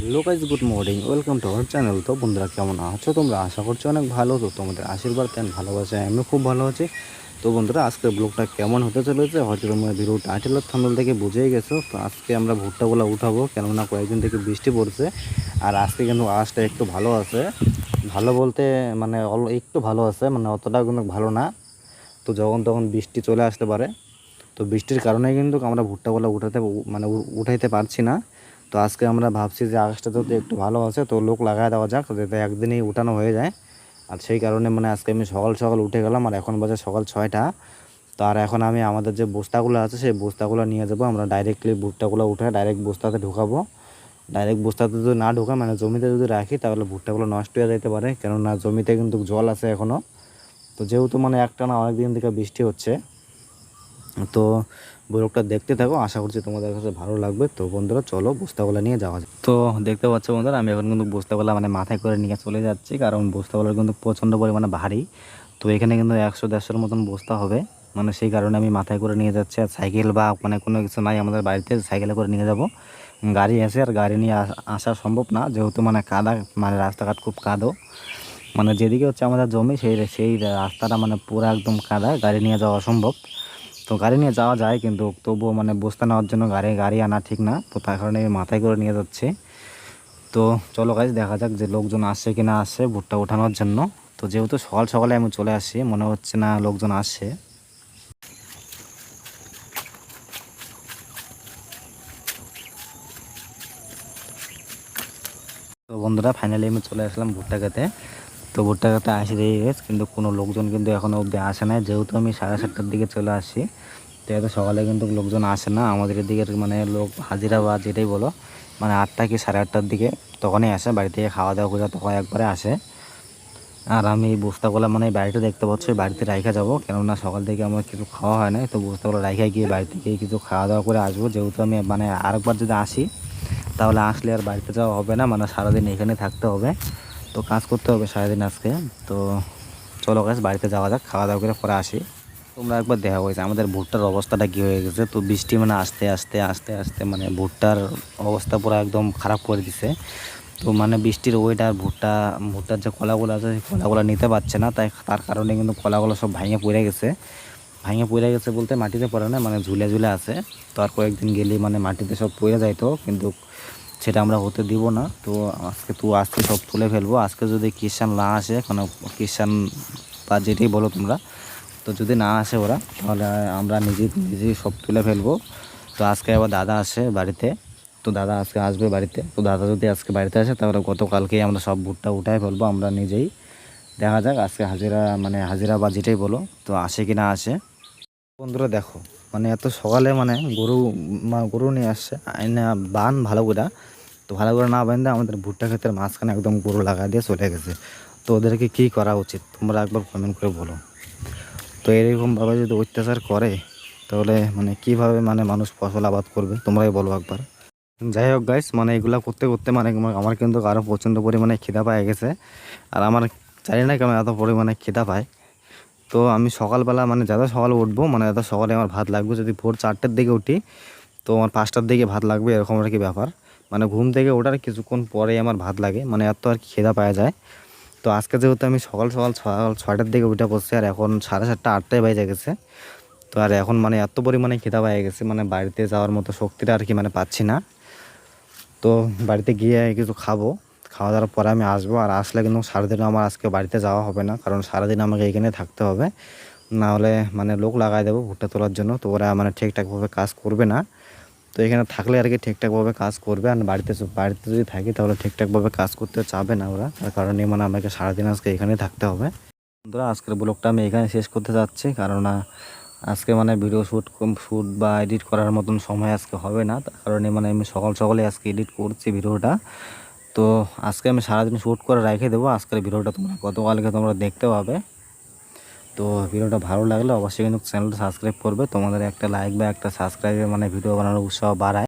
Hello guys, good morning, welcome to our channel. তো বন্ধুরা কেমন আছো তোমরা? আশা করছি অনেক ভালো। তো তোমাদের আশীর্বাদ তেন ভালোবাসা আমি খুব ভালো আছি। তো বন্ধুরা আজকের ব্লগটা কেমন হতে চলেছে হয়তো তোমরা ভিডিও টাইটেল আর থাম্বনেল থেকে বুঝেই গেছো। তো আজকে আমরা ভুট্টাগুলো উঠাবো, কেননা কয়েকদিন থেকে বৃষ্টি পড়ছে। আর আজকে কিন্তু আঁশটা একটু ভালো আছে, ভালো বলতে মানে একটু ভালো আছে, মানে অতটা কিন্তু ভালো না। তো যখন তখন বৃষ্টি চলে আসতে পারে। তো বৃষ্টির কারণেই কিন্তু আমরা ভুট্টাগুলো উঠাইতে পারছি না। তো আজকে আমরা ভাবছি যে আকাশটা যদি একটু ভালো আছে তো লোক লাগাই দেওয়া যাক, যাতে একদিনেই উঠানো হয়ে যায়। আর সেই কারণে মানে আজকে আমি সকাল সকাল উঠে গেলাম, আর এখন বাজে সকাল 6টা। তো আর এখন আমি আমাদের যে বস্তাগুলো আছে সেই বস্তাগুলো নিয়ে যাবো, আমরা ডাইরেক্টলি ভুট্টাগুলো উঠে ডাইরেক্ট বস্তাতে ঢুকাবো। ডাইরেক্ট বস্তাতে যদি না ঢুকা মানে জমিতে যদি রাখি তাহলে ভুট্টাগুলো নষ্ট হয়ে যেতে পারে, কেননা জমিতে কিন্তু জল আছে এখনও। তো যেহেতু মানে একটানা অনেক দিন থেকে বৃষ্টি হচ্ছে, তো ব্লগটা দেখতে থাকো, আশা করছি তোমাদের কাছে ভালো লাগবে। তো বন্ধুরা চলো বস্তাগুলো নিয়ে যাওয়া যায়। তো দেখতে পাচ্ছ বন্ধুরা, আমি এখন কিন্তু বস্তাগুলো মানে মাথায় করে নিয়ে চলে যাচ্ছি, কারণ বস্তাগুলো কিন্তু প্রচণ্ড পরিমাণে ভারী। তো এখানে কিন্তু 100-150 মতন বস্তা হবে, মানে সেই কারণে আমি মাথায় করে নিয়ে যাচ্ছি। আর সাইকেল বা মানে কোনো কিছু নাই আমাদের বাড়িতে, সাইকেলে করে নিয়ে যাব। গাড়ি আছে, আর গাড়ি নিয়ে আসা সম্ভব না, যেহেতু মানে কাদা, মানে রাস্তাঘাট খুব কাদো। মানে যেদিকে হচ্ছে আমাদের জমি সেই সেই রাস্তাটা মানে পুরো একদম কাদা, গাড়ি নিয়ে যাওয়া অসম্ভব। তো গাড়ি নিয়ে যাওয়া যায়, কিন্তু তবুও মানে বস্তা নেওয়ার জন্য গাড়ি আনা ঠিক না, তো তার কারণে মাথায় করে নিয়ে যাচ্ছে। তো চলো গাইজ দেখা যাক যে লোকজন আসছে কি না আসছে ভুট্টা ওঠানোর জন্য। তো যেহেতু সকাল সকালে আমি চলে আসি, মনে হচ্ছে না লোকজন আসছে। তো বন্ধুরা ফাইনালি আমি চলে আসলাম ভুট্টা খেতে। তো ভুট্টা খেতে আসি দিয়ে গেছে, কিন্তু কোনো লোকজন কিন্তু এখনও অবধি আসে নাই, যেহেতু আমি 7:30টার দিকে চলে আসি। তো এত সকালে কিন্তু লোকজন আসে না আমাদের দিকের, মানে লোক হাজিরা বা যেটাই বলো, মানে 8টা কি 8:30টার দিকে তখনই আসে, বাড়ি থেকে খাওয়া দাওয়া করে তখন একবারে আসে। আর আমি এই বস্তাগুলো মানে বাড়িতে দেখতে পাচ্ছি বাড়িতে রাইখা যাবো, কেননা সকাল থেকে আমার কিছু খাওয়া হয় না। তো বস্তাগুলো রাইখা গিয়ে বাড়ি থেকে কিছু খাওয়া দাওয়া করে আসবো, যেহেতু আমি মানে আরেকবার যদি আসি তাহলে আসলে আর বাড়িতে যাওয়া হবে না, মানে সারাদিন এখানে থাকতে হবে। তো কাজ করতে হবে সারাদিন আজকে। তো চলো গাছ বাড়িতে যাওয়া যাক, খাওয়া দাওয়া করে পরে আসি। তোমরা একবার দেখা হয়েছে আমাদের ভুট্টার অবস্থাটা কী হয়ে গেছে। তো বৃষ্টি মানে আস্তে আস্তে আস্তে আস্তে মানে ভুট্টার অবস্থা পুরো একদম খারাপ করে দিছে। তো মানে বৃষ্টির ওয়েটার ভুট্টার যে কলাগুলো আছে সেই কলাগুলো নিতে পারছে না, তাই তার কারণে কিন্তু কলাগুলো সব ভেঙে পড়ে গেছে বলতে মাটিতে পড়ে না, মানে ঝুলে ঝুলে আছে। তো আর কয়েকদিন গেলেই মানে মাটিতে সব পড়ে যাইতো, কিন্তু সেটা আমরা হতে দিব না। তো আজকে সব তুলে ফেলবো। আজকে যদি ক্রিশ্চান না আসে, কোনো ক্রিশ্চান বা যেটাই বলো তোমরা, তো যদি না আসে ওরা, তাহলে আমরা নিজেই সব তুলে ফেলবো। তো আজকে আবার দাদা আসে বাড়িতে, তো দাদা আজকে আসবে বাড়িতে। তো দাদা যদি আজকে বাড়িতে আসে তাহলে গতকালকেই আমরা সব ভুট্টা উঠাই ফেলবো আমরা নিজেই। দেখা যাক আজকে হাজিরা বা যেটাই বলো, তো আসে কি না আসে। বন্ধুরা দেখো, মানে এত সকালে মানে গরু নিয়ে আসছে আইনা বান ভালো করে। তো ভালো করে না বান্ধে আমাদের ভুট্টা ক্ষেতের মাঝখানে একদম গরু লাগা দিয়ে চলে গেছে। তো ওদেরকে কী করা উচিত তোমরা একবার কমেন্ট করে বলো। তো এরকমভাবে যদি অত্যাচার করে তাহলে মানে কীভাবে মানে মানুষ ফসল আবাদ করবে তোমরাই বলো একবার। যাই হোক গাইস, মানে এগুলা করতে করতে মানে আমার কিন্তু আরও প্রচণ্ড পরিমাণে খিদা পায় গেছে। আর আমার জানি না কেমন এত পরিমাণে খিদা পায়। তো আমি সকালবেলা মানে যত সকালে উঠবো, মানে এত সকালে আমার ভাত লাগবে। যদি ভোর 4টার দিকে উঠি তো আমার 5টার দিকে ভাত লাগবে, এরকম আর কি ব্যাপার। মানে ঘুম থেকে ওঠার কিছুক্ষণ পরেই আমার ভাত লাগে, মানে এত আর কি খিদা পাওয়া যায়। তো আজকে যেহেতু আমি সকাল 6টার দিকে উঠে পড়ছি, আর এখন 7:30 8টায় বেজে গেছে। তো আর এখন মানে এত পরিমাণে খিদা পেয়ে গেছে, মানে বাড়িতে যাওয়ার মতো শক্তিটা আর কি মানে পাচ্ছি না। তো বাড়িতে গিয়ে কিছু খাবো, খাওয়া দাওয়ার পরে আমি আসবো। আর আসলে কিন্তু সারাদিন আমার আজকে বাড়িতে যাওয়া হবে না, কারণ সারাদিন আমাকে এখানে থাকতে হবে। না হলে মানে লোক লাগাই দেবো ভুট্টা তোলার জন্য, তো ওরা মানে ঠিকঠাকভাবে কাজ করবে না। তো এখানে থাকলে আর কি ঠিকঠাকভাবে কাজ করবে, আর বাড়িতে যদি থাকি তাহলে ঠিকঠাকভাবে কাজ করতে চাবে না ওরা, তার কারণে মানে আমাকে সারাদিন আজকে এখানে থাকতে হবে। বন্ধুরা আজকের ব্লগটা আমি এখানে শেষ করতে যাচ্ছি, কারণ আজকে মানে ভিডিও শ্যুট বা এডিট করার মতন সময় আজকে হবে না, তার কারণে মানে আমি সকালে আজকে এডিট করছি ভিডিওটা। তো আজকে আমি সারাদিন শ্যুট করে রেখে দেবো, আজকের ভিডিওটা তোমরা গতকালকে তোমরা দেখতে পাবে। তো ভিডিওটা ভালো লাগলে অবশ্যই কিন্তু চ্যানেলটা সাবস্ক্রাইব করবে। তোমাদের একটা লাইক বা একটা সাবস্ক্রাইবে মানে ভিডিও বানানোর উৎসাহ বাড়ায়।